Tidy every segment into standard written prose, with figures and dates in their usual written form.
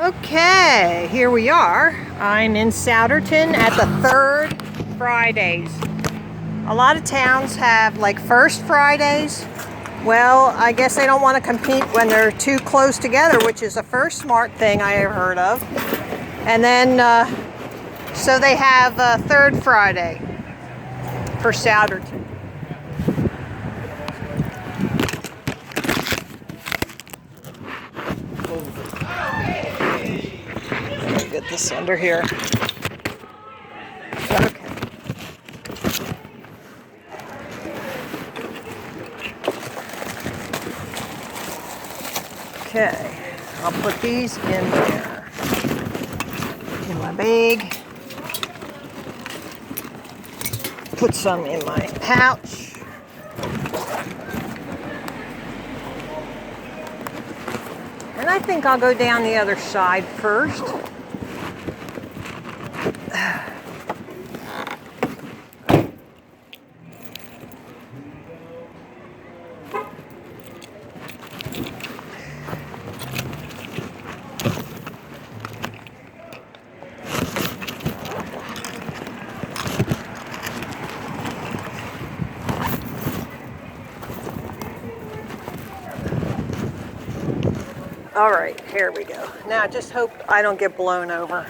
Okay, here we are. I'm in Souderton at the Third Fridays. A lot of towns have like First Fridays. Well, I guess they don't want to compete when they're too close together, which is the first smart thing I ever heard of. And then, so they have Third Friday for Souderton. Let me get this under here. Okay, I'll put these in there, in my bag. Put some in my pouch. And I think I'll go down the other side first. All right, here we go. Now I just hope I don't get blown over.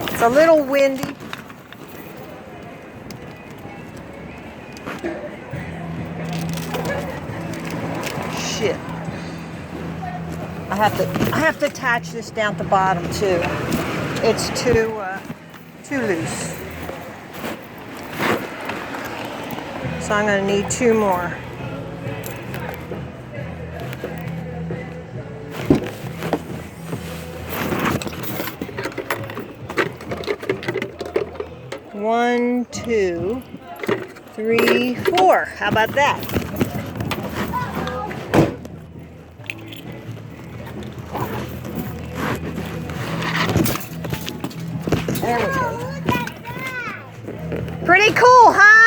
It's a little windy. Shit. I have to attach this down at the bottom too. It's too loose. So I'm gonna need two more. One, two, three, four. How about that? There we go. Pretty cool, huh?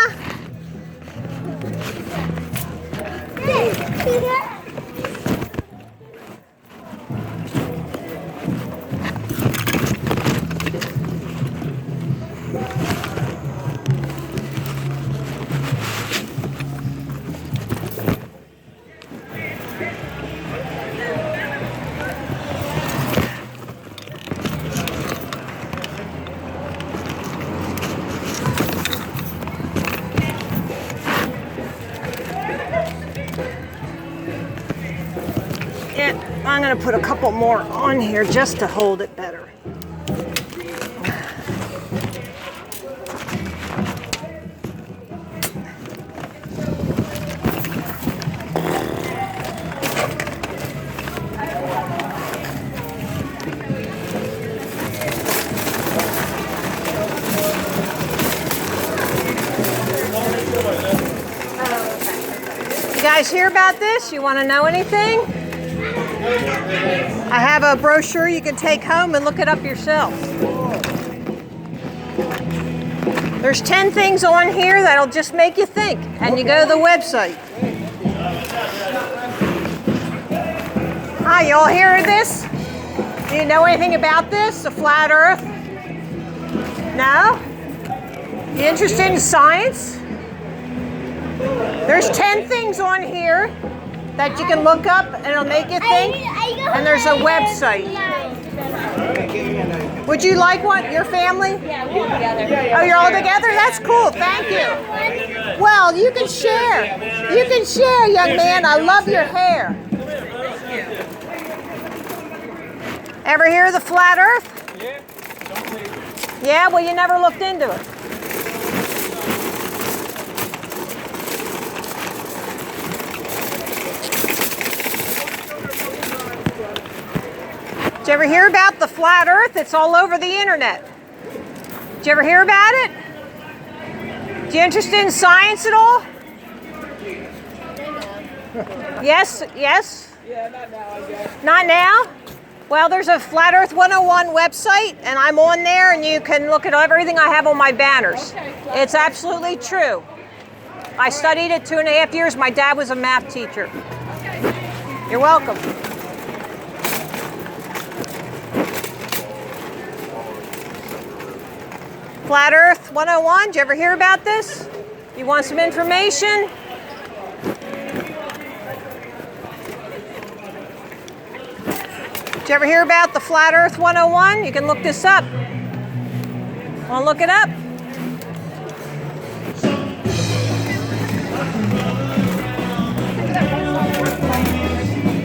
I'm going to put a couple more on here just to hold it better. You guys hear about this? You want to know anything? I have a brochure you can take home and look it up yourself. There's 10 things on here that'll just make you think, and you go to the website. Hi, you all hear of this? Do you know anything about this, the flat earth? No? You interested in science? There's 10 things on here that you can look up and it'll make you think, and there's a website. Would you like one? Your family? Yeah, we're all together. Oh, you're all together? That's cool, thank you. Well, you can share. You can share, young man. I love your hair. Ever hear of the flat earth? Yeah, well, you never looked into it. Did you ever hear about the flat earth? It's all over the internet. Did you ever hear about it? You interested in science at all? Yes, yes? Yeah, not now, I guess. Not now? Well, there's a Flat Earth 101 website, and I'm on there, and you can look at everything I have on my banners. It's absolutely true. I studied it 2.5 years. My dad was a math teacher. You're welcome. Flat Earth 101, did you ever hear about this? You want some information? Did you ever hear about the Flat Earth 101? You can look this up. Want to look it up?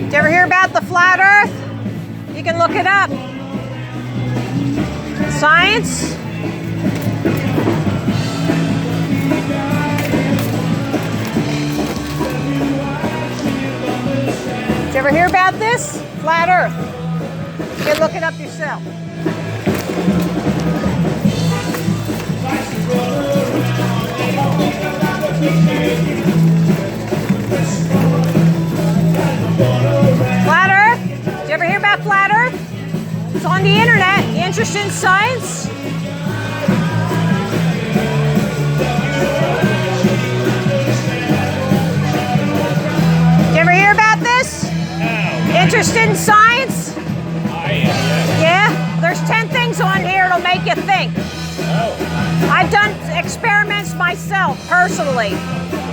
Did you ever hear about the Flat Earth? You can look it up. Science. Did you ever hear about this? Flat Earth. You can look it up yourself. Flat Earth? Did you ever hear about Flat Earth? It's on the internet. You interested in science? Did you ever hear about this? No. Interested in science? Yeah? There's 10 things on here that'll make you think. Oh. I've done experiments myself, personally.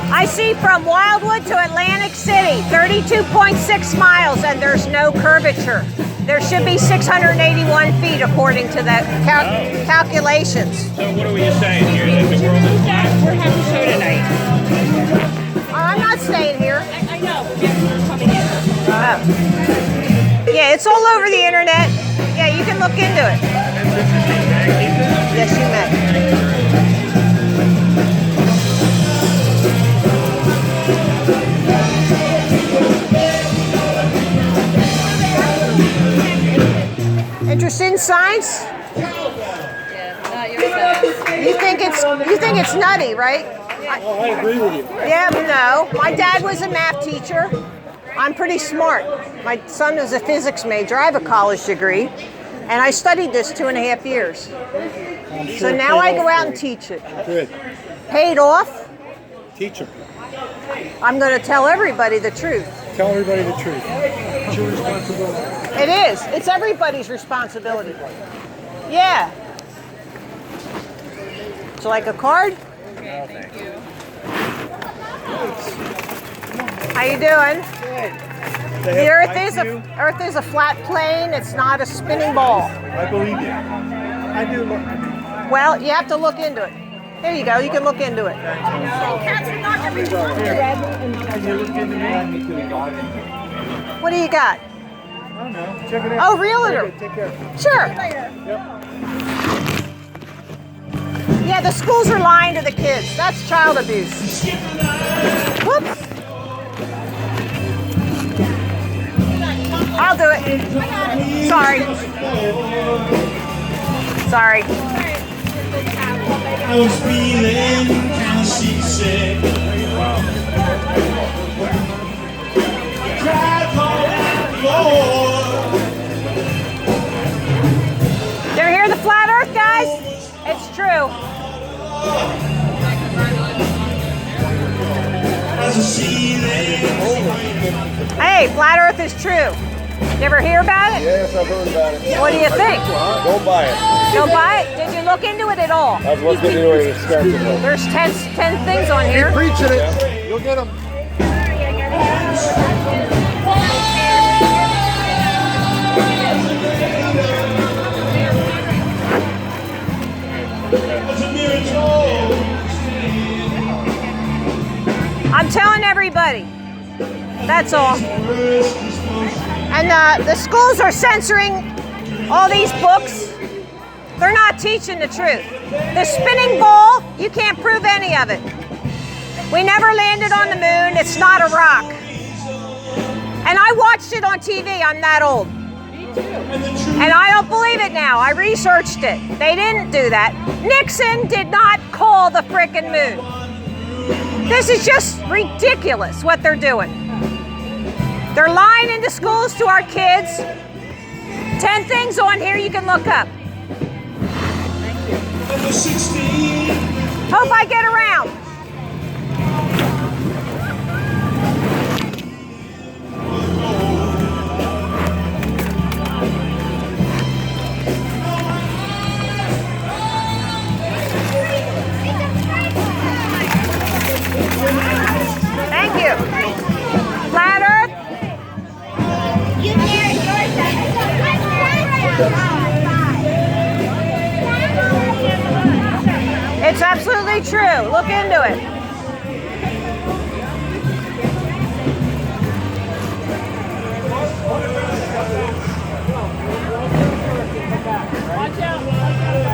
I see from Wildwood to Atlantic City, 32.6 miles, and there's no curvature. There should be 681 feet according to the calculations. So what are we saying here? That the world is flat? We're having a show tonight. I'm not staying here. I know, but we're coming in. Oh. Yeah, it's all over the internet. Yeah, you can look into it. Yes, you may. Interested in science? Yeah, not your science. You think it's nutty, right? I agree with you. Yeah, no. My dad was a math teacher. I'm pretty smart. My son is a physics major. I have a college degree, and I studied this 2.5 years. So now I go out and teach it. Good. Paid off. Teach them. I'm going to tell everybody the truth. Tell everybody the truth. It's your responsibility. It is. It's everybody's responsibility. Yeah. Would you like a card? No, thank you. How you doing? Good. The Earth is a flat plane. It's not a spinning ball. I believe you. I do look. Well, you have to look into it. Here you go. You can look into it. What do you got? I don't know. Check it out. Oh, realtor. Take care. Sure. Yep. Yeah, the schools are lying to the kids. That's child abuse. Whoops. I'll do it. Sorry. Sorry. I was feeling kind of seasick. Cried all night long. You ever hear the flat earth, guys? It's true. As a ceiling. Hey, flat earth is true. You ever hear about it? Yes, I've heard about it. What do you think? Don't buy it. Don't buy it? Did you look into it at all? I've looked into it extensively. There's 10 things on here. Preaching it. You'll get them. I'm telling everybody. That's all. And the schools are censoring all these books. They're not teaching the truth. The spinning ball, you can't prove any of it. We never landed on the moon. It's not a rock. And I watched it on TV. I'm that old. And I don't believe it now. I researched it. They didn't do that. Nixon did not call the frickin' moon. This is just ridiculous what they're doing. They're lying into schools to our kids. 10 things on here you can look up. Hope I get around. It's absolutely true. Look into it.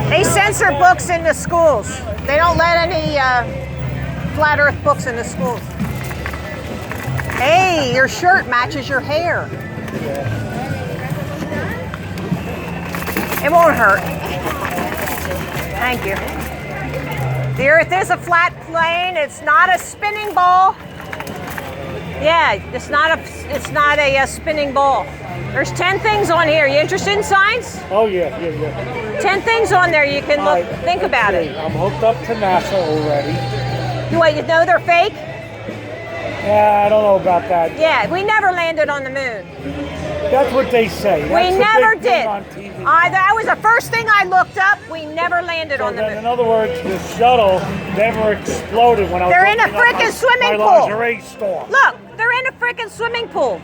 They censor books in the schools. They don't let any flat earth books in the schools. Hey, your shirt matches your hair. It won't hurt. Thank you. The earth is a flat plane. It's not a spinning ball. Yeah, it's not a spinning ball. There's 10 things on here. You interested in science? Oh, yeah. 10 things on there you can look, think about it. I'm hooked up to NASA already. You know they're fake? Yeah, I don't know about that. Yeah, we never landed on the moon. That's what they say. That's We the never big thing did. on TV. That was the first thing I looked up. We never landed on the Then, in moon. other words, the shuttle never exploded when I was They're in a opening up frickin' swimming my pool. lingerie store. Look, they're in a freaking swimming pool.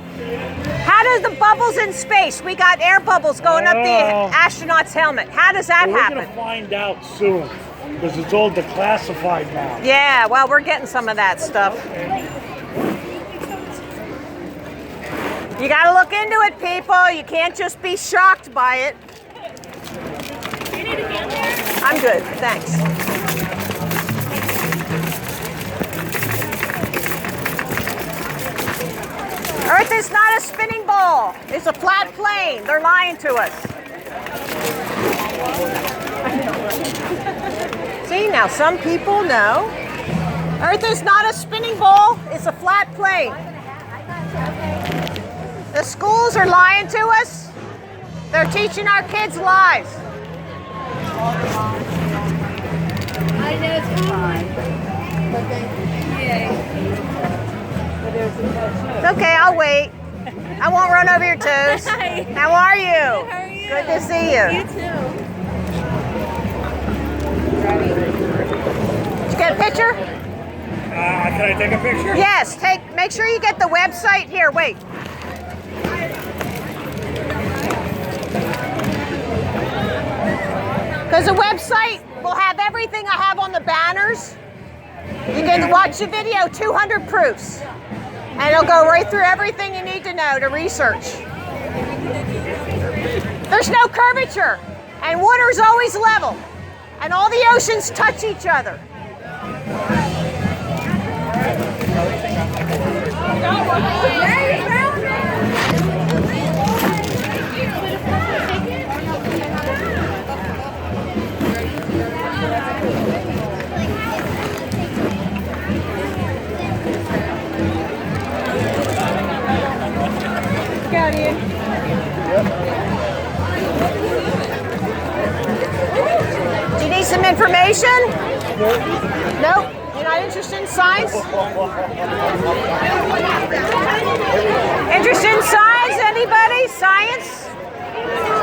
How does the bubbles in space? We got air bubbles going up the astronaut's helmet. How does that We're happen? going to find out soon because it's all declassified now. Yeah, well, we're getting some of that stuff. You gotta look into it, people. You can't just be shocked by it. I'm good, thanks. Earth is not a spinning ball. It's a flat plane. They're lying to us. See, now some people know. Earth is not a spinning ball. It's a flat plane. The schools are lying to us. They're teaching our kids lies. I know it's fine. It's okay, I'll wait. I won't run over your toes. Hi. How are you? How are you? Good to see you. You too. Did you get a picture? Can I take a picture? Yes, make sure you get the website here. Wait. Because the website will have everything I have on the banners. You can watch the video, 200 proofs. And it'll go right through everything you need to know to research. There's no curvature. And water's always level. And all the oceans touch each other. Got you. Do you need some information? Nope. You're not interested in science? Interested in science? Anybody? Science?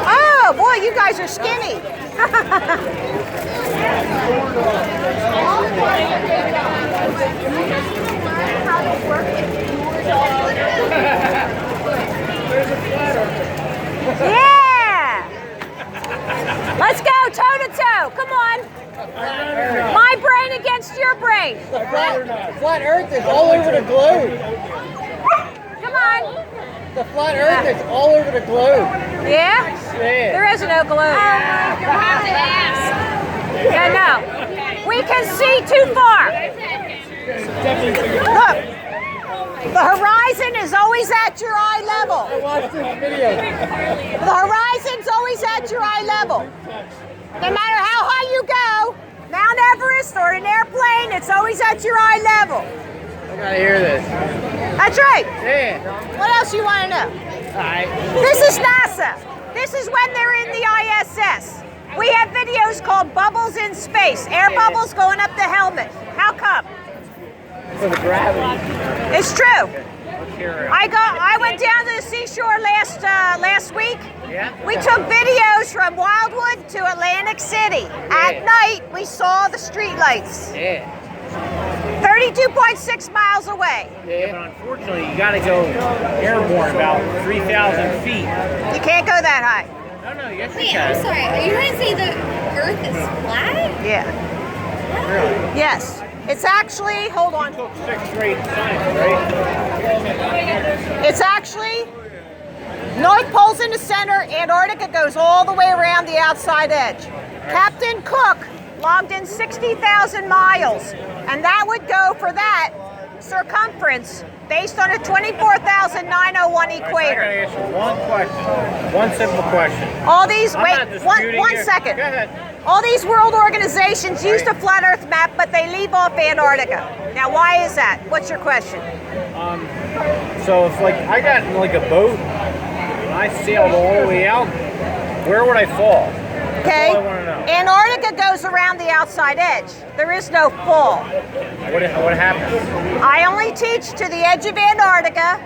Oh, boy, you guys are skinny. Yeah! Let's go toe to toe. Come on. My brain against your brain. Flat Earth is all over the globe. Come on. The flat Earth is all over the globe. Yeah? Yeah. There is no globe. Yeah, no. We can see too far. Look. The horizon is always at your eye level. Watch this video. The horizon's always at your eye level. No matter how high you go, Mount Everest or an airplane, it's always at your eye level. I gotta hear this. That's right. Yeah. What else you want to know? Alright. This is NASA. This is when they're in the ISS. We have videos called Bubbles in Space. Air bubbles going up the helmet. How come? For the gravity. It's true. I went down to the seashore last week. Yeah. We took videos from Wildwood to Atlantic City. At night, we saw the streetlights. Yeah. 32.6 miles away. Yeah, but unfortunately, you gotta go airborne about 3,000 feet. You can't go that high. No, no, yes you Wait, can. I'm sorry. Are you trying to say the Earth is flat? Yeah. Really? Yes. It's actually, hold on. Took 6th grade science, right? It's actually North Pole's in the center. Antarctica goes all the way around the outside edge. Captain Cook logged in 60,000 miles, and that would go for that circumference based on a 24,901 I equator. gotta ask you one question. One simple question. All these, I'm wait, not disputing one you. second. Go ahead. All these world organizations use the flat Earth map, but they leave off Antarctica. Now, why is that? What's your question? So if like I got in like a boat and I sailed all the way out, where would I fall? Okay. That's all I want to know. Antarctica goes around the outside edge. There is no fall. What happens? I only teach to the edge of Antarctica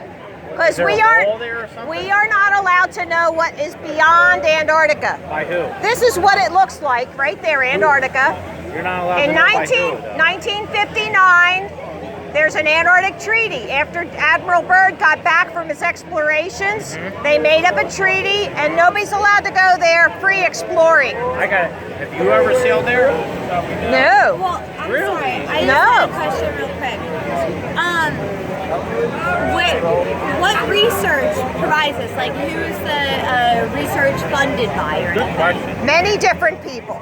because Is there we a wall there or are something? we are not allowed to know what is beyond Antarctica. By who? This is what it looks like right there, Antarctica. You're not allowed In to know by who, though. 1959, there's an Antarctic treaty. After Admiral Byrd got back from his explorations, they made up a treaty, and nobody's allowed to go there free exploring. I got it. Have you ever sailed there? No. Well, I'm Really? sorry. I just No. have a question real quick. What research provides this? Like, who's the research funded by or Good anything? question. Many different people.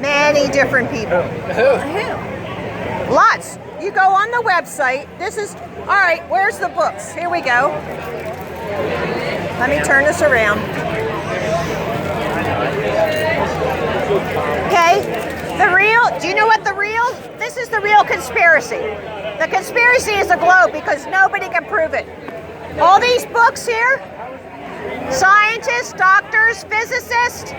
Many different people. Who? Lots. You go on the website. This is, all right, where's the books? Here we go. Let me turn this around. Okay, do you know what this is the real conspiracy. The conspiracy is a globe because nobody can prove it. All these books here, scientists, doctors, physicists,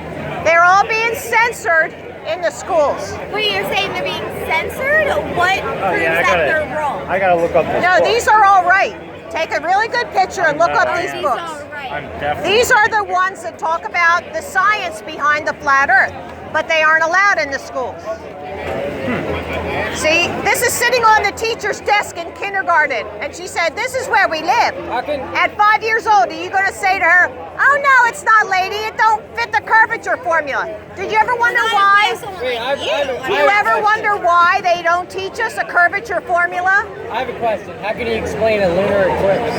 they're all being censored in the schools. Wait, you're saying they're being censored? What proves that they're wrong? I gotta look up this No, book. these are all right. Take a really good picture and look up these These books. all right. I'm definitely. These are the ones that talk about the science behind the flat Earth, but they aren't allowed in the schools. See, this is sitting on the teacher's desk in kindergarten, and she said, "This is where we live." At 5 years old, are you going to say to her, "Oh no, it's not, lady. It don't fit the curvature formula"? Did you ever wonder why? Do you ever wonder why they don't teach us a curvature formula? I have a question. How can you explain a lunar eclipse?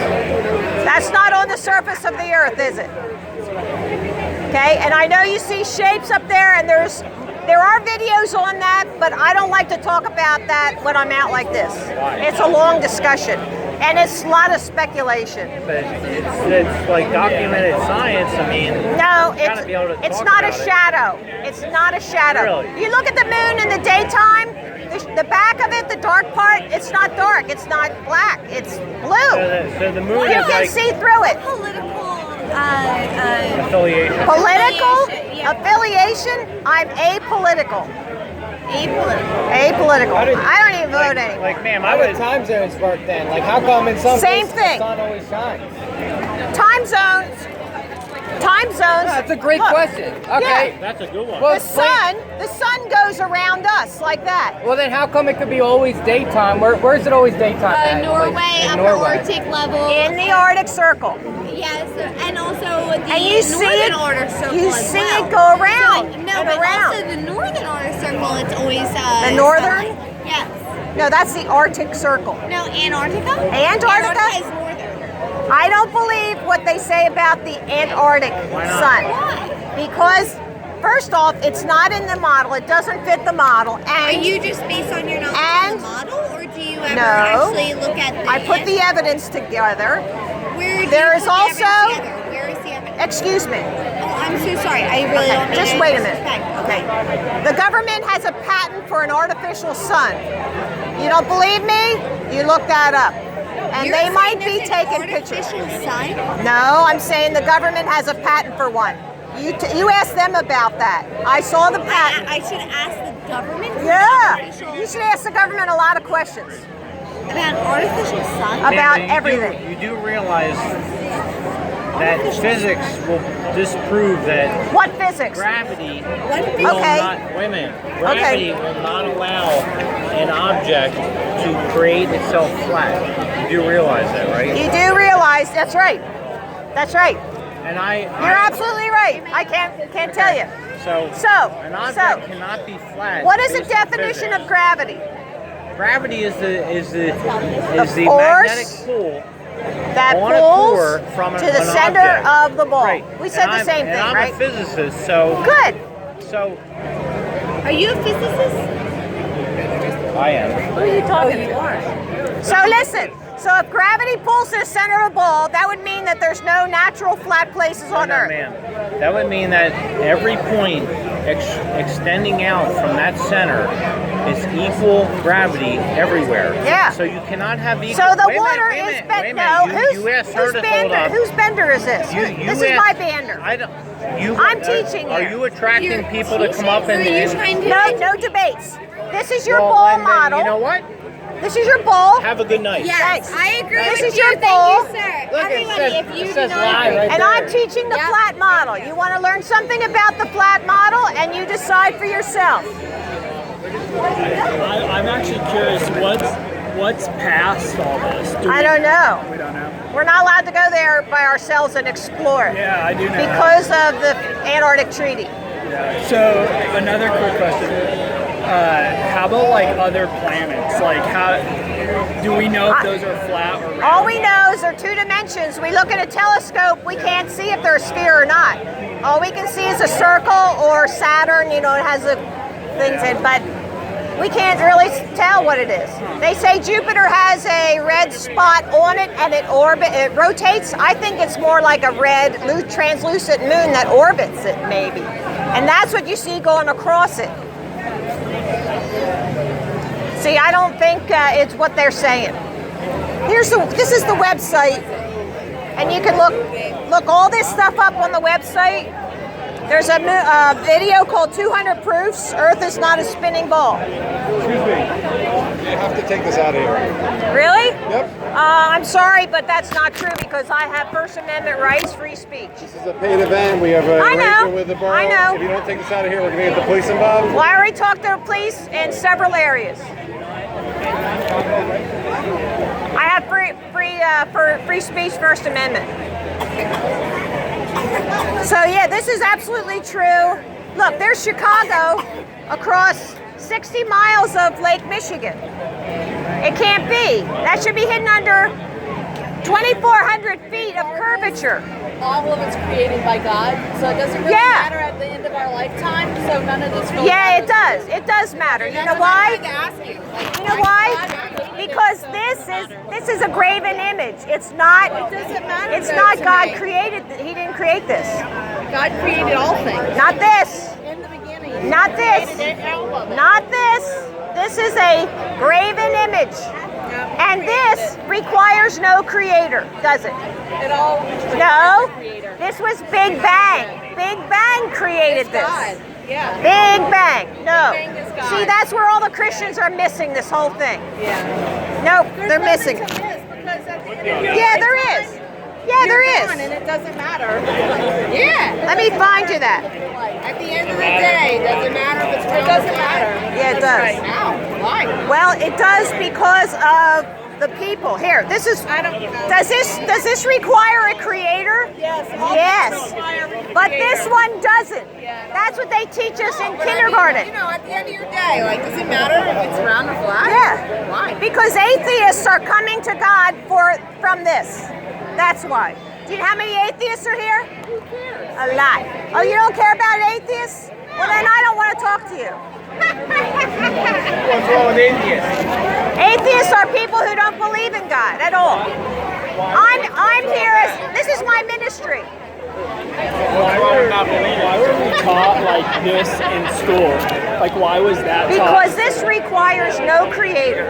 That's not on the surface of the Earth, is it? Okay, and I know you see shapes up there, and there are videos on that, but I don't like to talk about that when I'm out like this. It's a long discussion, and it's a lot of speculation. But it's like documented science. I mean, No, you gotta be able to it's talk not a about it. shadow. It's not a shadow. Really? You look at the moon in the daytime, the back of it, the dark part, it's not dark. It's not black. It's blue. So the moon You is can like see through it. Political affiliation. Political yeah. affiliation, I'm apolitical. Apolitical. I don't even vote anymore. Like, ma'am, I How would would. time zones work then? Like, how come in some Same places thing. the sun always shines? Time zones. Time zones. That's a great Look, question. Okay. That's a good one. Well, The sun goes around us like that. Well, then how come it could be always daytime? Where's it always daytime? at? Norway, Like, in upper Norway. Arctic level. In the Arctic Circle. Yes, and also the And you see northern it- Arctic circle you as see well. it go around So, no, and but around. also the northern Arctic circle, it's always The northern? Yes. No, that's the Arctic Circle. No, Antarctica. Antarctica? is northern. I don't believe what they say about the Antarctic sun. Why? Because, first off, it's not in the model. It doesn't fit the model. Are And you just based on your knowledge And- of the model, or do you ever No. actually look at the? I put the evidence together. Where do there you is put the also- evidence together? Where is the evidence? Excuse me. Oh, I'm so sorry. I really don't mean Just to wait a minute. disrespect. Okay. The government has a patent for an artificial sun. You don't believe me? You look that up. And You're they saying might there's be an taking pictures. artificial sun? No, I'm saying the government has a patent for one. You ask them about that. I saw the patent. I should ask the government. for Yeah. artificial- You should ask the government a lot of questions about artificial sun. about You everything. You do realize that physics will disprove that What physics? gravity What will Okay. not, wait a minute, gravity will not allow an object to create itself flat. You do realize that, right? You do realize, that's right. That's right. You're absolutely right. I can't tell you. An object cannot be flat. What is the based on definition physics. of gravity? Gravity is the force magnetic pull That on a pulls core from to an the center object. of the ball. Right. We said the same and thing, I'm right? a physicist, so Good. So Are you a physicist? I am. Who are you talking to? So listen. So if gravity pulls to the center of a ball, that would mean that there's no natural flat places on No, Earth. ma'am. That would mean that every point extending out from that center is equal gravity everywhere. Yeah. So you cannot have equal. So the Wait a water minute, is wait a bent. minute, No, wait a minute. You asked her whose to hold bender? up. Whose bender is this? You This is asked- my bender. I don't. You. I'm teaching Are here. you attracting people to come up and? No debates. This is your Well, ball then, model. You know what? This is your ball. Have a good night. Yes, Thanks. I agree This with is you. your ball. Thank you, sir. Look, it Everybody, says- if you it do says not lie agree. right And there. I'm teaching the Yep. flat model. You want to learn something about the flat model, and you decide for yourself. I'm actually curious, what's past all this? I don't know. We don't know. We're not allowed to go there by ourselves and explore it Yeah, I do know. because of the Antarctic Treaty. Yeah. So another quick question. How about like other planets? Like how do we know if those are flat or round? All we know is they're two dimensions. We look at a telescope, we can't see if they're a sphere or not. All we can see is a circle or Saturn, it has the things in, but we can't really tell what it is. They say Jupiter has a red spot on it and it rotates. I think it's more like a red translucent moon that orbits it maybe. And that's what you see going across it. See, I don't think it's what they're saying. This is the website, and you can look all this stuff up on the website. There's a video called 200 Proofs Earth is Not a Spinning Ball. Excuse me. You have to take this out of here. Really? Yep. I'm sorry, but that's not true because I have First Amendment rights, free speech. This is a paid event. We have a I know. arrangement with the borough. I know. If you don't take this out of here, we're going to get the police involved. Well, I already talked to the police in several areas. I have free speech, First Amendment. So yeah, this is absolutely true. Look, there's Chicago across 60 miles of Lake Michigan. It can't be. That should be hidden under 2,400 feet of curvature. All of it's created by God, so it doesn't really Yeah. matter at the end of our lifetime. So none of this really Yeah, it matters. does. It does matter. You know That's what I why? wanted to ask you. Like, You know why? Because this is a graven image. It's not. It doesn't matter. It's though, not to God me. created. He didn't create this. God created all things. Not this. In the beginning. Not He this. created all of it. Not this. This is a graven image. And this requires no creator, does it? It all. No. Creator. This was Big Bang. Big Bang created It's this. God. Yeah. Big Bang. No. Big Bang is God. See, that's where all the Christians are missing this whole thing. Yeah. Nope, There's they're nothing missing it. to miss because at the end of your Yeah, there lifetime, is. Yeah, there you're gone is. and it doesn't matter. Yeah. Let me find you that. At the end of the day, does it matter if it's It doesn't matter. Yeah, it does. How? Why? Well, it does because of the people. Here, this is. I don't know. Does this require a creator? Yes. all Yes. things require a But creator. this one doesn't. Yeah. That's what they teach us in But I mean, kindergarten. you know, at the end of your day, like, does it matter if it's round or flat? Yeah. Why? Because atheists are coming to God from this. That's why. Do you know how many atheists are here? Who cares? A lot. Oh, you don't care about atheists? Well, then I don't want to talk to you. What's wrong with atheists? Atheists are people who don't believe in God at all. I'm here as this is my ministry. Why were we taught like this in school? Like why was that taught? Because this requires no creator.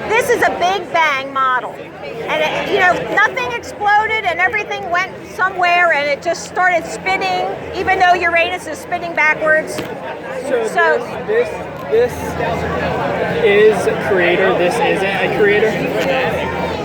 This is a Big Bang model. And nothing exploded and everything went somewhere and it just started spinning, even though Uranus is spinning backwards. So this is a creator, this isn't a creator?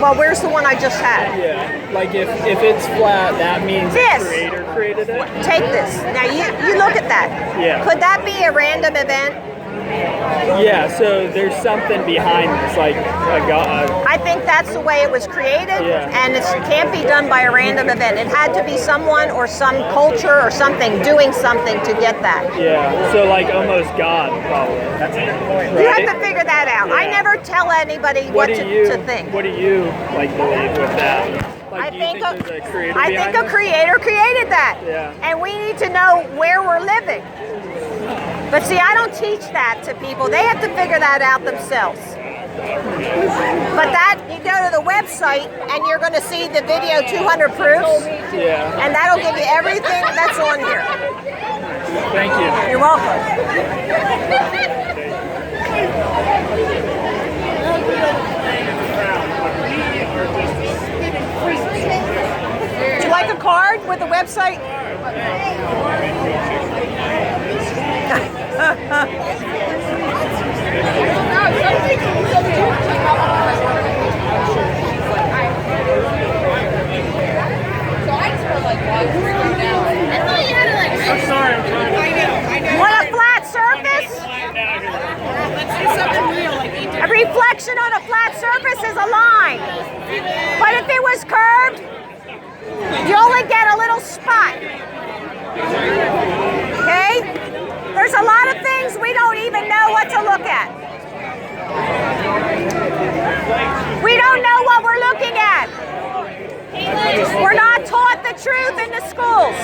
well, where's the one I just had? Yeah. Like if it's flat, that means This. the creator created it? Take this. Now you look at that. Yeah. Could that be a random event? Yeah, so there's something behind this, like a god. I think that's the way it was created, and it can't be done by a random event. It had to be someone or some culture or something doing something to get that. Yeah, so like almost God, probably. That's a good point. You have to figure that out. I never tell anybody what to think. What do you like believe with that? Like, I think there's a creator I behind think a this? creator created that. Yeah. And we need to know where we're living. But see, I don't teach that to people. They have to figure that out themselves. But that, you go to the website and you're going to see the video 200 proofs. Yeah. And that'll give you everything that's on here. Thank you. You're welcome. Would you like a card with the website? I'm sorry, I'm trying to. Want a flat surface? A reflection on a flat surface is a line. But if it was curved, you only get a little spot. Okay? There's a lot of things we don't even know what to look at. We don't know what we're looking at. We're not taught the truth in the schools.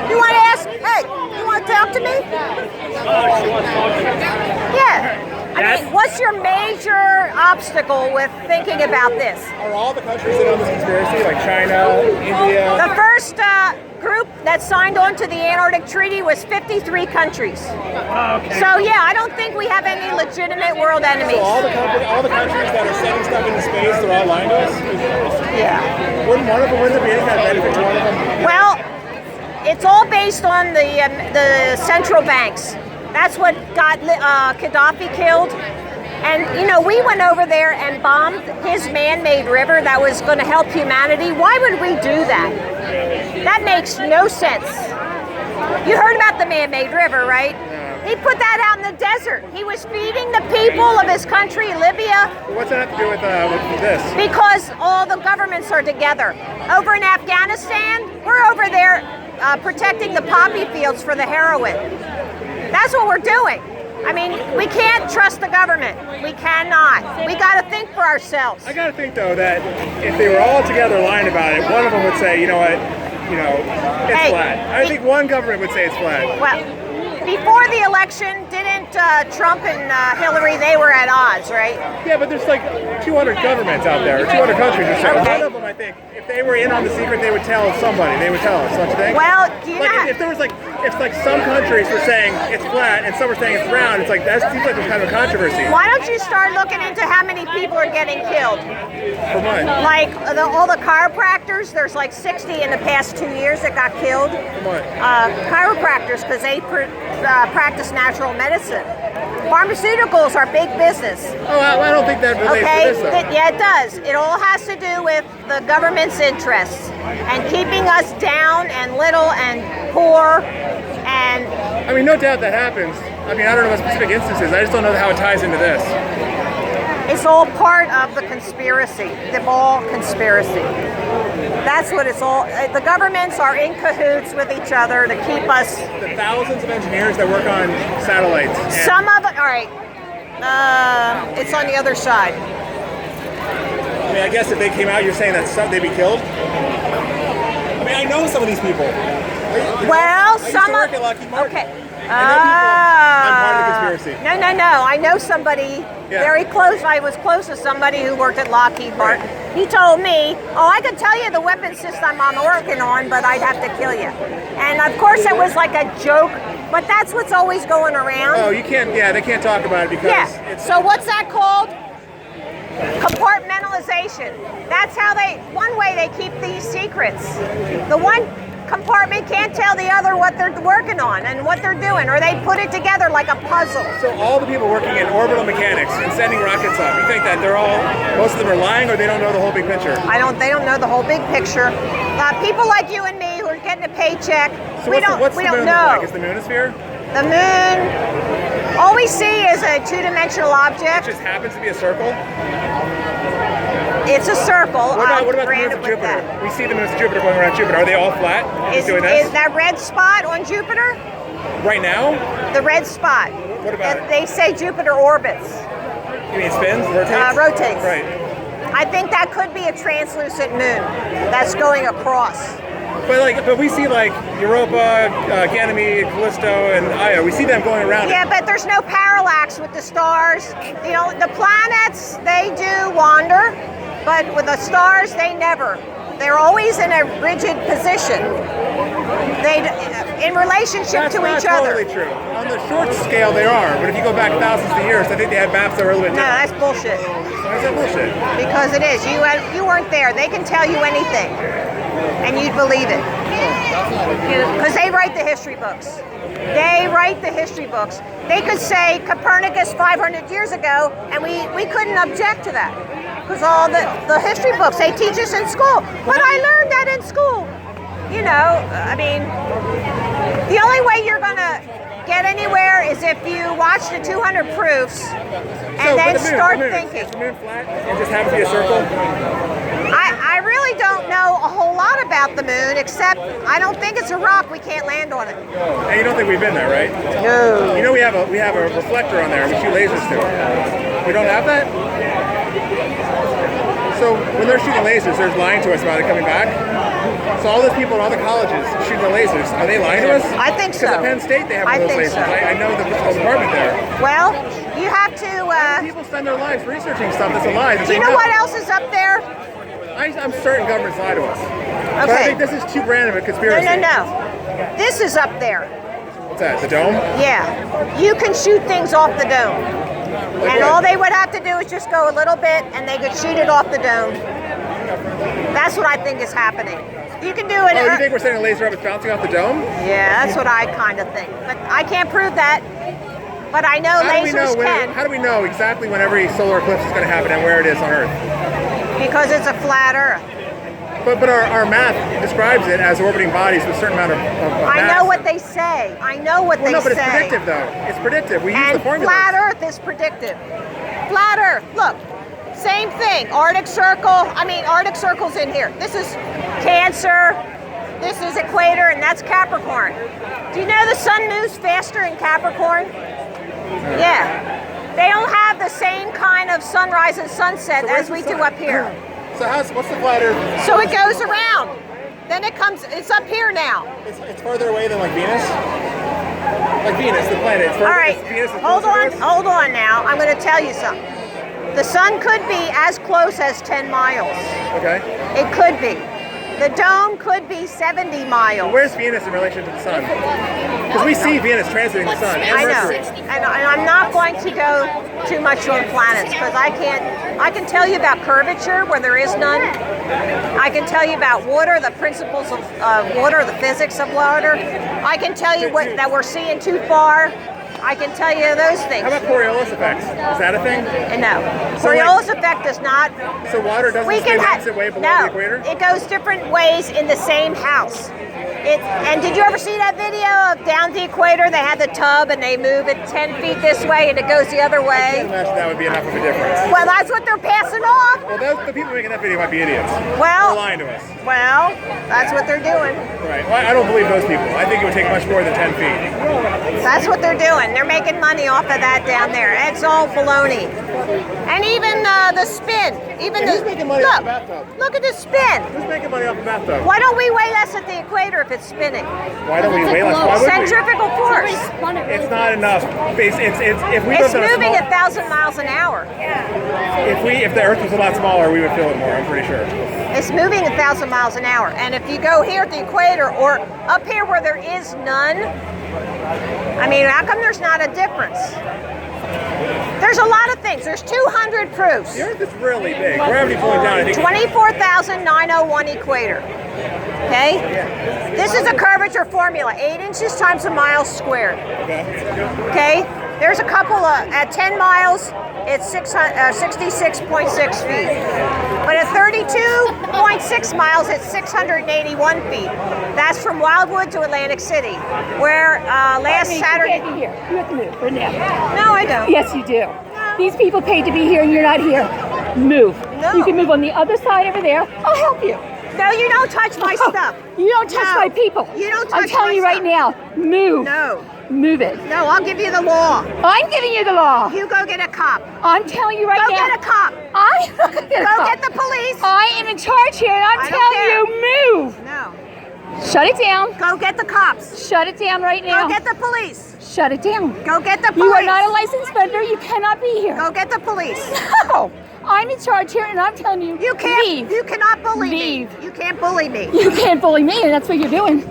You want to ask? Hey, you want to talk to me? Yeah. I mean, what's your major obstacle with thinking about this? Are all the countries in on this conspiracy, like China, India? The first group that signed on to the Antarctic Treaty was 53 countries. Okay. So yeah, I don't think we have any legitimate world enemies. So all the countries that are sending stuff into space, they're all lying to us? Yeah. Wouldn't there be any kind of benefit to one of them? Well, it's all based on the central banks. That's what got Gaddafi killed. And, you know, we went over there and bombed his man-made river that was going to help humanity. Why would we do that? That makes no sense. You heard about the man-made river, right? He put that out in the desert. He was feeding the people of his country, Libya. What's that have to do with this? Because all the governments are together. Over in Afghanistan, we're over there protecting the poppy fields for the heroin. That's what we're doing. I mean, we can't trust the government. We cannot. We got to think for ourselves. I got to think, though, that if they were all together lying about it, one of them would say, you know what, it's flat. I think one government would say it's flat. Well, before the election, didn't Trump and Hillary, they were at odds, right? Yeah, but there's like 200 governments out there, or 200 countries or so. One of them, I think, if they were in on the secret, they would tell somebody. They would tell us, don't you think? Well, do you know? If there was if some countries were saying it's flat and some were saying it's round, it's like that seems like there's kind of a controversy. Why don't you start looking into how many people are getting killed? For what? Like all the chiropractors, there's like 60 in the past 2 years that got killed. For what? Chiropractors, because they practice natural medicine. Pharmaceuticals are big business. Oh, I don't think that relates to this, though. Yeah, it does. It all has to do with the government's interests and keeping us down and little and poor and... I mean, no doubt that happens. I mean, I don't know what specific instances. I just don't know how it ties into this. It's all part of the conspiracy, the ball conspiracy. That's what it's all. The governments are in cahoots with each other to keep us. The thousands of engineers that work on satellites. Some of it, all right. It's on the other side. I mean, I guess if they came out, you're saying that they'd be killed? I mean, I know some of these people. Well, I used to work at Lockheed Martin. Okay. I'm part of the conspiracy. No. I know somebody very close. I was close to somebody who worked at Lockheed Martin. Right. He told me, I could tell you the weapon system I'm working on, but I'd have to kill you. And of course it was like a joke, but that's what's always going around. Oh, you can't, they can't talk about it because it's... So what's that called? Compartmentalization. That's how one way they keep these secrets. compartment can't tell the other what they're working on and what they're doing, or they put it together like a puzzle. So all the people working in orbital mechanics and sending rockets up, you think that most of them are lying, or they don't know the whole big picture? They don't know the whole big picture. People like you and me who are getting a paycheck, So we what's the don't moon know. look like? Is the moon a sphere? The moon, all we see is a two-dimensional It object. just happens to be a circle? It's a circle. What about the moons granted of with Jupiter? that. We see the moons of Jupiter going around Jupiter. Are they all flat? Is doing this? that red spot on Jupiter? Right now? The red spot. What about it? They say Jupiter orbits. You mean spins? Rotates? Rotates. Right. I think that could be a translucent moon that's going across. But we see like Europa, Ganymede, Callisto, and Io. We see them going around. Yeah, but there's no parallax with the stars. You know, the planets, they do wander, but with the stars, they never. They're always in a rigid position. In relationship That's to not each other. totally true. On the short scale, they are. But if you go back thousands of years, I think they had maps that were a little bit No, different. that's bullshit. Why is that bullshit? Because it is. You weren't there. They can tell you anything, and you'd believe it. Because they write the history books. They write the history books. They could say Copernicus 500 years ago, and we couldn't object to that. Because all the history books, they teach us in school. But I learned that in school. You know, I mean, the only way you're going to get anywhere is if you watch the 200 proofs and then start thinking. Is the moon flat? It just happens to be a circle? I really don't know a whole lot about the moon, except I don't think it's a rock. We can't land on it. And you don't think we've been there, right? No. You know we have a reflector on there we shoot lasers to. We don't have that? So when they're shooting lasers, they're lying to us about it coming back. So all those people in all the colleges shooting the lasers, are they lying to us? I think so. Because at Penn State they have I one of those think lasers. so. I know the physical department there. Well, you have to. People spend their lives researching stuff that's a lie. Do you know what else is up there? I'm certain governments lie to us. But I Okay. think this is too random a conspiracy. No. This is up there. What's that? The dome? Yeah. You can shoot things off the dome. Like And what? all they would have to do is just go a little bit and they could shoot it off the dome. That's what I think is happening. You can do it. Oh, you think we're sending a laser up, it's bouncing off the dome? Yeah, that's what I kind of think. But I can't prove that. But I know How lasers can. How do we know exactly when every solar eclipse is going to happen and where it is on Earth? Because it's a flat Earth. But our math describes it as orbiting bodies with a certain amount of I mass. know what they say. I know what they No, but say. it's predictive though. It's predictive. We use And the formula. flat Earth is predictive. Flat Earth, look, same thing. Arctic Circle, Arctic Circle's in here. This is Cancer, this is Equator, and that's Capricorn. Do you know the sun moves faster in Capricorn? Yeah. They don't have the same kind of sunrise and sunset as we do up here. So what's the flat Earth? So it goes around. Then it's up here now. It's further away than like Venus? Like Venus, the planet. It's further, All right, Venus is hold closer on, to Earth? hold on now. I'm going to tell you something. The sun could be as close as 10 miles. Okay. It could be. The dome could be 70 miles. Where's Venus in relation to the sun? Because we see Venus transiting the sun. And I know, Mercury. and I'm not going to go too much on planets because I can tell you about curvature where there is none. I can tell you about water, the principles of water, the physics of water. I can tell you that we're seeing too far. I can tell you those things. How about Coriolis effects? Is that a thing? And no, So, Coriolis effect does not. So water doesn't spin opposite way below the equator? It goes different ways in the same house. And did you ever see that video of down the equator? They had the tub and they move it 10 feet this way and it goes the other I way. can't imagine that would be enough of a difference. Well, that's what they're passing off. Well, the people making that video might be idiots. Well, They're lying to us. Well, that's what they're doing. Right. Well, I don't believe those people. I think it would take much more than 10 feet. That's what they're doing. They're making money off of that down there. It's all baloney. And even the spin. Even Who's making money off the bathtub? Look at the spin. Who's making money off the bathtub? Why don't we weigh less at the equator if it's spinning? Why don't we weigh less? Why would we? Centrifugal force. It's not enough. If we It's lived on a moving small, 1,000 miles an hour. if the Earth was a lot smaller, we would feel it more. I'm pretty sure. It's moving 1,000 miles an hour. And if you go here at the equator or up here where there is none, how come there's not a difference? There's a lot of things. There's 200 proofs. The Earth is really big. Gravity pulling down. I think. 24,901 equator. Okay? This is a curvature formula, 8 inches times a mile squared. Okay? There's a couple at 10 miles, it's 66.6 feet. But at 32.6 miles, it's 681 feet. That's from Wildwood to Atlantic City, where last Saturday... You can't be here. You have to move right now. No, I don't. Yes, you do. These people paid to be here and you're not here. Move. No. You can move on the other side over there. I'll help you. No, you don't touch my stuff. You don't touch No. my people. You don't touch I'm telling my you right stuff. now, move. No. Move it. No, I'll give you the law. I'm giving you the law. You go get a cop. I'm telling you right Go now. get a cop. I'm not gonna get a Go cop. get the police. I am in charge here and I'm I don't telling care. you, move. No. Shut it down. Go get the cops. Shut it down right now. Go get the police. Shut it down. Go get the police. You are not a licensed vendor. You cannot be here. Go get the police. No. I'm in charge here and I'm telling you, You can't. leave. You cannot bully Leave. me. You can't bully me. You can't bully me and that's what you're doing.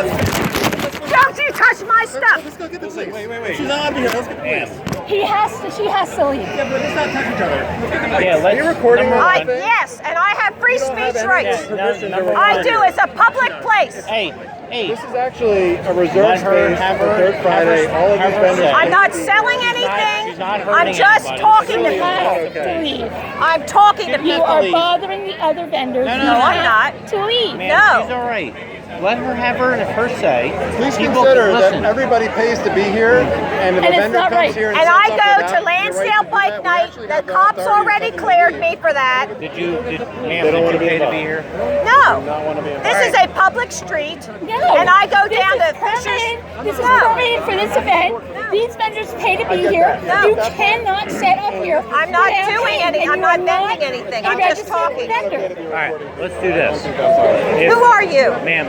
Don't you touch my stuff. Let's go get the police. Wait. She's not allowed to be here. Let's get the police. She has to leave. Yeah, but let's not touch each other. Yeah, let's. Are you recording number her? one. Yes, and I have free speech rights. Number I one. do. It's a public place. Hey. This is actually a reserved Let her space have for her- Third Friday. have her- All of have these her vendors. say. I'm not selling anything. She's not I'm hurting just anybody. talking to You have people. to leave. I'm talking to Give You the people. are police. bothering the other vendors. No, You I'm have not. to leave. Man, No. she's all right. Let her have her say. Please People consider can that listen. everybody pays to be here, and if And a it's vendor not comes right. here and And sets I up go without to your Lansdale right to do Bike that, we Night. actually The have cops authority to already tell them cleared to me for that. Ma'am, They don't did wanna you be pay to involved. be here? No. not want to be involved. This is a public street. No. And I go This down is to Fisher's. permanent. This is No. permanent for this event. These vendors pay to be here. No. You cannot set up here. I'm not without doing paying, any. and I'm you not are vending anything. a I'm just registered talking. vendor. All right, let's do this. Who are you? Ma'am,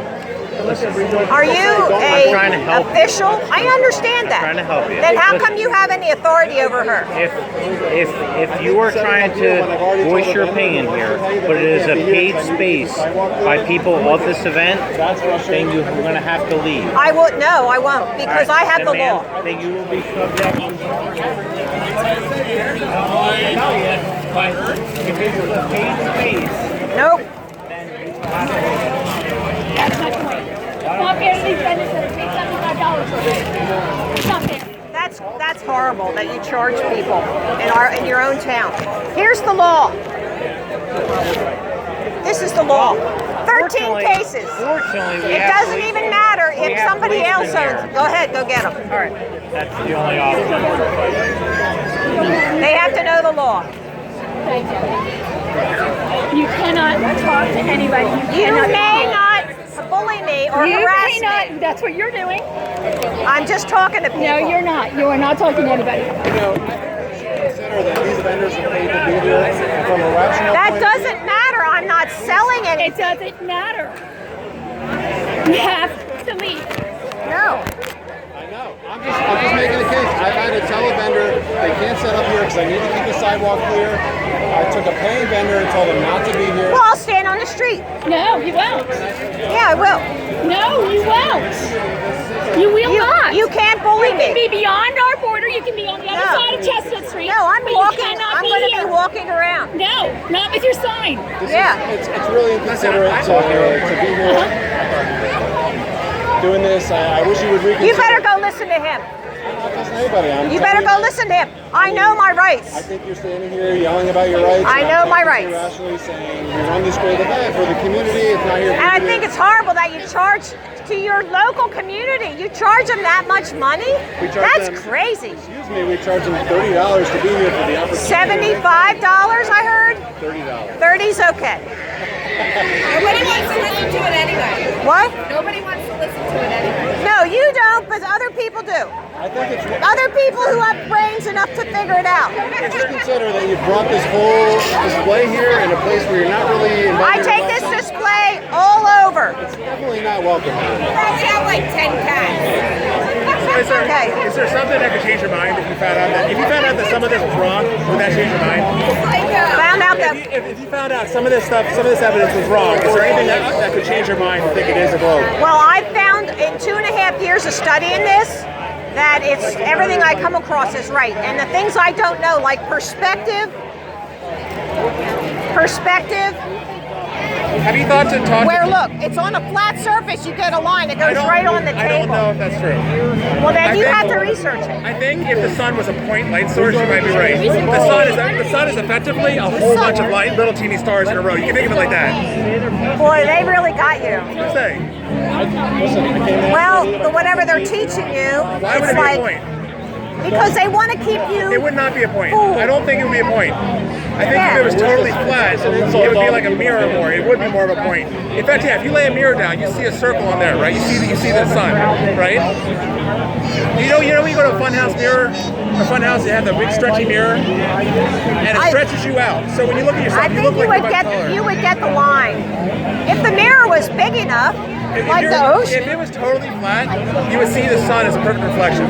Are you I'm trying to a help. official? I understand that. trying to help you. Then how Listen. come you have any authority over her? If you are trying to voice your opinion here, but it is a paid space by people of this event, then you're going to have to leave. I won't. No, I won't because All I right, have the then, ma'am, law. Then you will be subject. If it was a paid space, Nope. That's my point. It's not fair to these vendors that are paid $75. It's not fair. That's horrible that you charge people in your own town. Here's the law. This is the law. 13 cases. Fortunately, we It have doesn't police- even matter we if have somebody else policemen owns. here. Go ahead, go get them. All right, that's the only option. They have to know the law. Thank you. You cannot talk to anybody. You cannot may not bully me or You harass may not. me. That's what you're doing. I'm just talking to people. No, you're not. You are not talking to anybody. Consider that these vendors are paid to be here, and from a rational That point of view, doesn't matter. I'm not selling It anything. doesn't matter. You have to leave. No. I know. I'm just making a case. I've had to tell a vendor they can't set up here because I need to keep the sidewalk clear. I took a paying vendor and told them not to be here. Well, I'll stand on the street. No, you won't. Yeah, I will. No, you won't. You will not. You can't bully You can me. be beyond our border. You can be on the other No. side of Chestnut Street. No, I'm but you walking. cannot I'm be going to here. be walking around. No, not with your sign. Yeah. It's really inconsiderate to be here doing this. I wish you would reconsider. You better go listen to him. I'm not listening to anybody. I'm You telling better go listen to him. I know my I rights. think you're standing here yelling about your rights. I and know I'm my talking to you rights. rationally saying we run this great event for the community. It's not here for And I you. think it's horrible that you charge to your local community. You charge them that much money? We charge That's them- crazy. Excuse me, we charge them $30 to be here for the opportunity. $75, I heard? $30. 30's okay. Nobody wants to listen to it anyway. What? Nobody wants to listen to it anyway. No, you don't, but other people do. I think it's Other people who have brains enough to figure it out. just consider that you brought this whole display here in a place where you're not really I invited. take this display all over. It's definitely not welcome. You probably have like 10 cats. Okay. Is there something that could change your mind if you found out that some of this was wrong? Would that change your mind? Found out that If you found out some of this evidence was wrong, is there anything that could change your mind and think it is a vote? Well, I found in 2.5 years of studying this that it's everything I come across is right. And the things I don't know, like perspective, Have you thought to talk Where to... look, it's on a flat surface. You get a line. It goes right on the table. I don't know if that's true. Well, then you have to research it. I think if the sun was a point light source, you might be right. The sun is effectively a whole bunch of little teeny stars in a row. You can think of it like that. Boy, they really got you. What do you say? Well, whatever they're teaching you, Why would it's it be like a point? because they want to keep you. It would not be a point. Fooled. I don't think it would be a point. I think if it was totally flat, it would be like a mirror more. It would be more of a point. In fact, yeah, if you lay a mirror down, you see a circle on there, right? You see the sun, right? You know when you go to a funhouse mirror, a funhouse, they have the big stretchy mirror, and it stretches you out. So when you look at yourself, I think you would get the line. If the mirror was big enough, like the ocean. If it was totally flat, you would see the sun as a perfect reflection,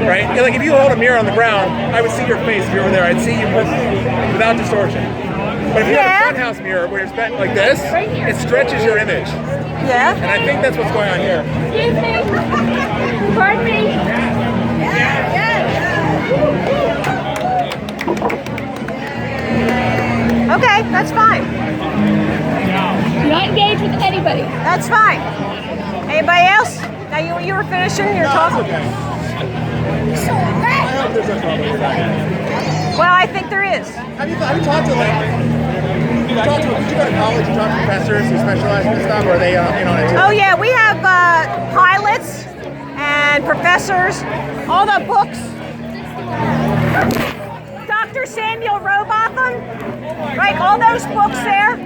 right? Like if you hold a mirror on the ground, I would see your face if you were there. I'd see you without distortion. But if you have a funhouse mirror where it's bent like this, it stretches your image. Yeah. And I think that's what's going on here. Excuse me. Pardon me. Okay, that's fine. Do not engage with anybody. That's fine. Anybody else? Now you were finishing your talk? Well, I think there is. Have you talked to did you go to college and talk to professors who specialize in this stuff, or are they in on it too? Oh yeah, we have pilots and professors. All the books. Dr. Samuel Robotham, right? All those books there.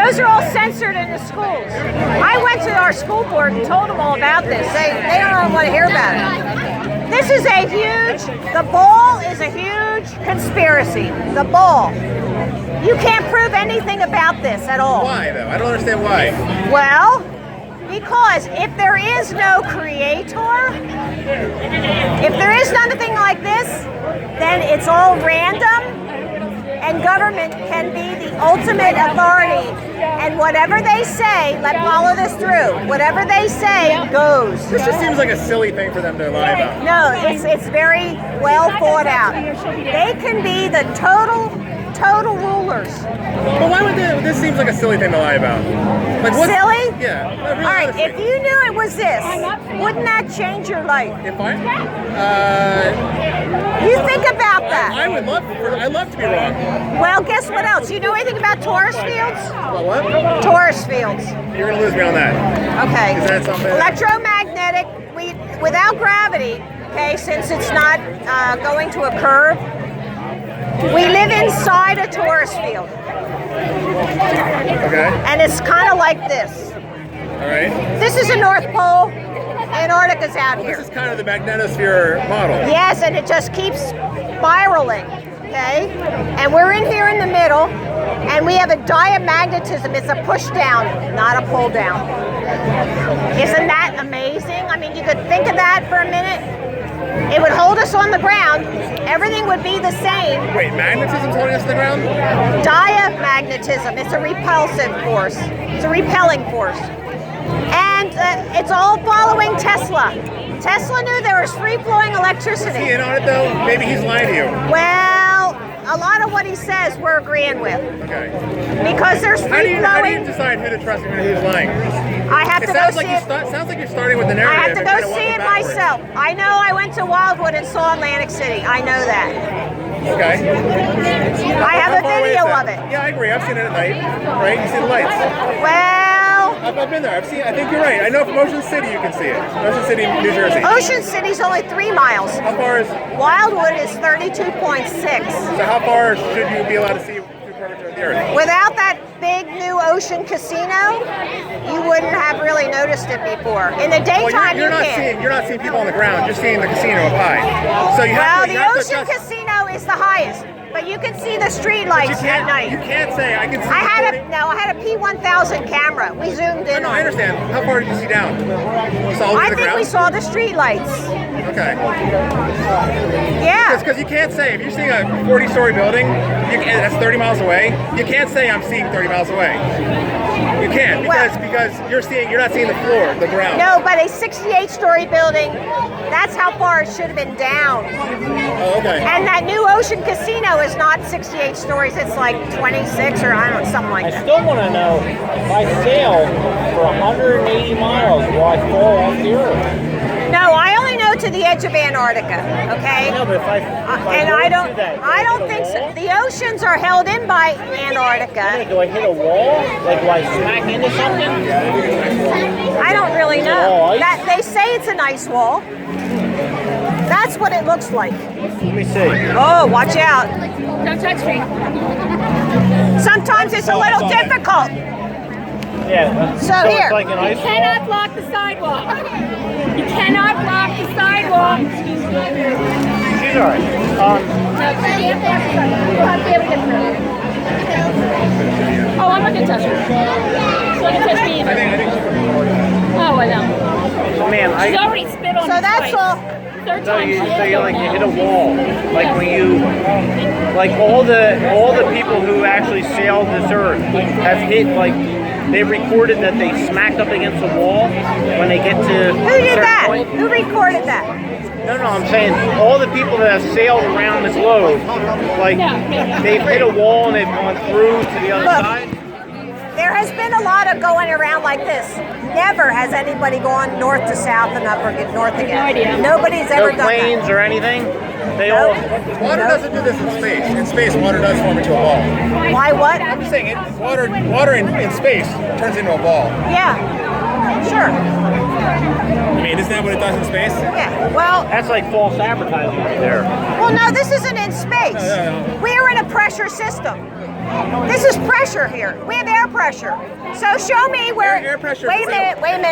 Those are all censored in the schools. I went to our school board and told them all about this. They don't want to hear about it. This is a huge, the ball is a huge conspiracy. The ball. You can't prove anything about this at all. Why though? I don't understand why. Well, because if there is no creator, if there is nothing like this, then it's all random. And government can be the ultimate authority. And whatever they say, let's follow this through. Whatever they say goes. This just seems like a silly thing for them to lie about. No, it's very well thought out. They can be the total rulers. But why would this seems like a silly thing to lie about? Like what? Silly? Yeah. Really, All right, honestly. if you knew it was this, wouldn't that change your life? If I? You think about that. I'd love to be wrong. Well, guess what else? You know anything about Taurus fields? Well, what? Taurus fields. You're gonna lose me on that. Okay. Is that something? Electromagnetic, without gravity, okay, since it's not going to a curve, we live inside a Taurus field. Okay. And it's kind of like this. All right. This is the North Pole. Antarctica's out here. This is kind of the magnetosphere model. Yes, and it just keeps spiraling, okay? And we're in here in the middle, and we have a diamagnetism. It's a push down, not a pull down. Isn't that amazing? I mean, you could think of that for a minute. It would hold us on the ground. Everything would be the same. Wait, magnetism's holding us to the ground? Diamagnetism. It's a repulsive force. It's a repelling force. And it's all following Tesla. Tesla knew there was free-flowing electricity. Is he in on it though? Maybe he's lying to you. Well, a lot of what he says we're agreeing with. Okay. Because there's How do you free-flowing. decide who to trust and who's lying? I have to go see it. Sounds like you're starting with the I narrative. have to and go kind of see walking it backwards. myself. I know I went to Wildwood and saw Atlantic City. I know that. Okay. I have a How far away is video that? of it. Yeah, I agree. I've seen it at night. Right? You see the lights. Well, I've been there. I think you're right. I know from Ocean City you can see it. Ocean City, New Jersey. Ocean City's only 3 miles. How far is? Wildwood is 32.6. So how far should you be allowed to see through curvature of the Earth? Without that big new ocean casino, you wouldn't have really noticed it before. In the daytime, you're not can. You're not seeing people on the ground. You're seeing the casino up high. So you Well, have to. the ocean casino is the highest, but you can see the street lights at night. You can't say I can see. I had a P1000 camera. We zoomed in No, on I it. understand. How far did you see down? You saw all the way I to the think ground? we saw the street lights. Okay. Yeah. Because you can't say, if you're seeing a 40-story building, that's 30 miles away, you can't say I'm seeing 30 miles away. You can't, because you're not seeing the floor, the ground. No, but a 68-story building, that's how far it should have been down. Oh, okay. And that new Ocean Casino is not 68 stories, it's like 26 or I don't know, something like I that. still want to know, if I sail for 180 miles, will I fall off the earth? No, I only know to the edge of Antarctica, okay? No, but if I And go I don't to that, do I hit don't a think so. wall? The oceans are held in by Antarctica. Do I hit a wall? Like, will I smack into something? I don't really all know. ice? That they say it's an ice wall. That's what it looks like. Let me see. Oh, watch out. Don't touch me. Sometimes it's a little difficult. Yeah. So It's here. like an You ice wall? cannot block the sidewalk. You cannot block the sidewalk. She's all right. No, you can't block the sidewalk. You have to be able to get through. Oh, I'm not gonna touch her. She's not gonna touch me either. Oh, I know. Man, She's already spit on So me that's twice. all. Third So time you, she so did you it. like you hit a wall, like when you, like all the people who actually sailed this earth have hit like they recorded that they smacked up against the wall when they get to. Who did that? Who recorded that? No, I'm saying all the people that have sailed around this globe, like they've hit a wall and they've gone through to the other Look. side. There has been a lot of going around like this. Never has anybody gone north to south and up or get north again. No idea. Nobody's ever No done planes that. or anything. They Nope. all. Water doesn't do this in space. In space, water does form into a ball. Why what? I'm just saying, water in space turns into a ball. Yeah. Sure. I mean, isn't that what it does in space? Yeah. Well, That's like false advertising right there. well, no, this isn't in space. No. We're in a pressure system. This is pressure here. We have air pressure. So show me where. Air pressure. Wait a minute. Wait a minute.